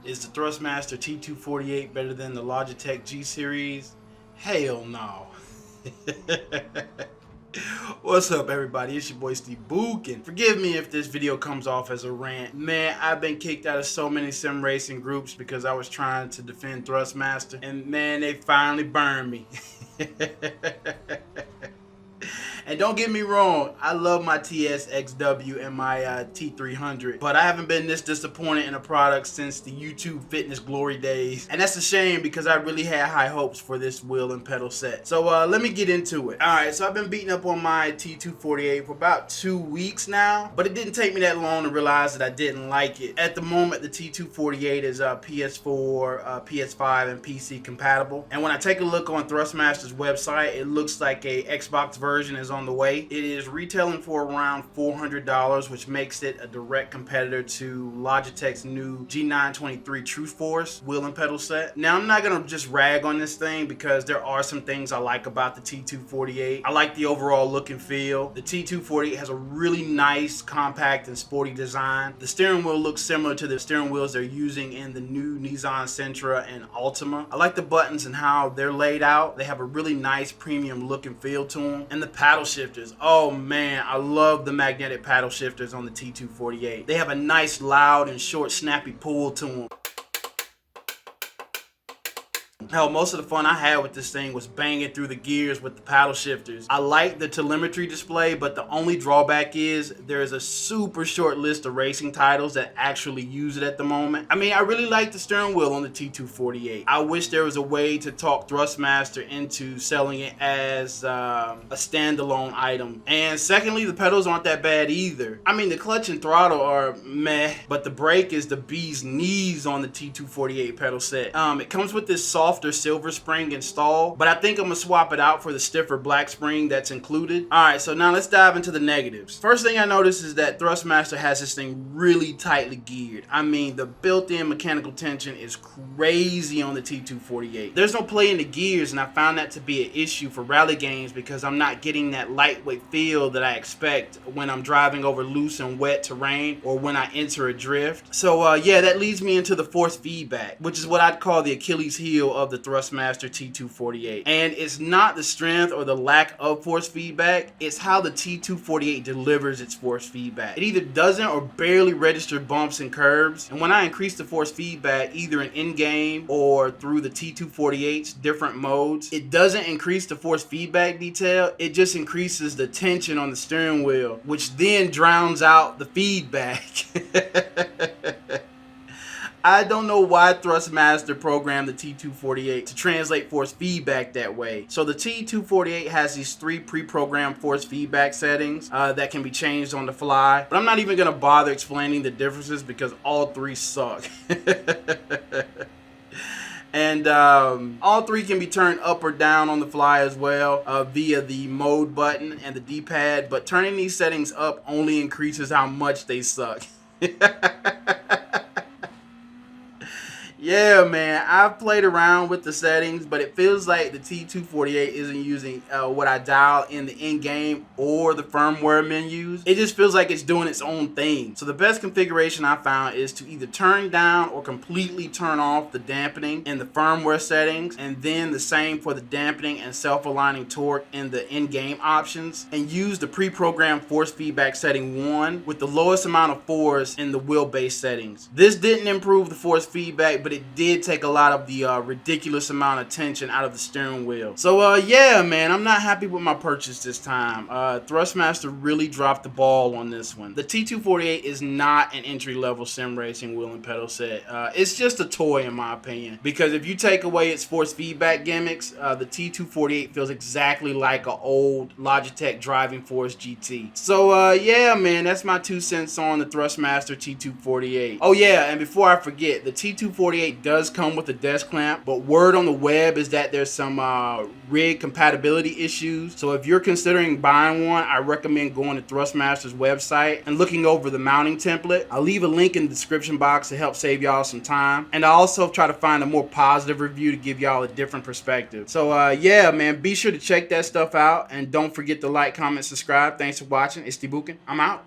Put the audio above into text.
Is the Thrustmaster T248 better than the Logitech G series? Hell no. What's up, everybody? It's your boy Steve Bookin. Forgive me if this video comes off as a rant. Man, I've been kicked out of so many sim racing groups because I was trying to defend Thrustmaster, and man, they finally burned me. And don't get me wrong, I love my TSXW and my T300, but I haven't been this disappointed in a product since the YouTube fitness glory days. And that's a shame because I really had high hopes for this wheel and pedal set. So let me get into it. Alright, so I've been beating up on my T248 for about 2 weeks now, but it didn't take me that long to realize that I didn't like it. At the moment, the T248 is PS4, PS5, and PC compatible. And when I take a look on Thrustmaster's website, it looks like a Xbox version is on the way. It is retailing for around $400, which makes it a direct competitor to Logitech's new G923 TrueForce wheel and pedal set. Now, I'm not gonna just rag on this thing because there are some things I like about the T248. I like the overall look and feel. The T248 has a really nice, compact, and sporty design. The steering wheel looks similar to the steering wheels they're using in the new Nissan Sentra and Altima. I like the buttons and how they're laid out. They have a really nice premium look and feel to them. And the paddle shifters, oh man, I love the magnetic paddle shifters on the T248. They have a nice, loud, and short, snappy pull to them. Hell, most of the fun I had with this thing was banging through the gears with the paddle shifters. I like the telemetry display, but the only drawback is there's a super short list of racing titles that actually use it at the moment. I mean, I really like the steering wheel on the T248. I wish there was a way to talk Thrustmaster into selling it as a standalone item. And secondly, the pedals aren't that bad either. I mean, the clutch and throttle are meh, but the brake is the bee's knees on the T248 pedal set. It comes with this softer silver spring installed, but I think I'm gonna swap it out for the stiffer black spring that's included. Alright, so now let's dive into the negatives. First thing I noticed is that Thrustmaster has this thing really tightly geared. I mean, the built-in mechanical tension is crazy on the T248. There's no play in the gears, and I found that to be an issue for rally games because I'm not getting that lightweight feel that I expect when I'm driving over loose and wet terrain or when I enter a drift. So yeah, that leads me into the force feedback, which is what I'd call the Achilles heel of the Thrustmaster T248. And it's not the strength or the lack of force feedback, it's how the T248 delivers its force feedback. It either doesn't or barely register bumps and curves, and when I increase the force feedback either in-game or through the T248's different modes, it doesn't increase the force feedback detail, it just increases the tension on the steering wheel, which then drowns out the feedback. I don't know why Thrustmaster programmed the T248 to translate force feedback that way. So the T248 has these 3 pre-programmed force feedback settings that can be changed on the fly. But I'm not even going to bother explaining the differences because all 3 suck. And all 3 can be turned up or down on the fly as well via the mode button and the D-pad. But turning these settings up only increases how much they suck. Yeah, man, I've played around with the settings, but it feels like the T248 isn't using what I dial in the in-game or the firmware menus. It just feels like it's doing its own thing. So the best configuration I found is to either turn down or completely turn off the dampening in the firmware settings, and then the same for the dampening and self-aligning torque in the in-game options, and use the pre-programmed force feedback setting 1 with the lowest amount of force in the wheelbase settings. This didn't improve the force feedback, but it did take a lot of the ridiculous amount of tension out of the steering wheel. So yeah, man, I'm not happy with my purchase this time. Thrustmaster really dropped the ball on this one. The T248 is not an entry-level sim racing wheel and pedal set. It's just a toy in my opinion, because if you take away its force feedback gimmicks, the T248 feels exactly like an old Logitech Driving Force GT. So yeah, man, that's my 2 cents on the Thrustmaster T248. Oh yeah, and before I forget, the T248 does come with a desk clamp, but word on the web is that there's some rig compatibility issues. So if you're considering buying one, I recommend going to Thrustmaster's website and looking over the mounting template. I'll leave a link in the description box to help save y'all some time, and I also try to find a more positive review to give y'all a different perspective. So yeah, man, be sure to check that stuff out, and don't forget to like, comment, subscribe. Thanks for watching. It's Steve Bookin. I'm out.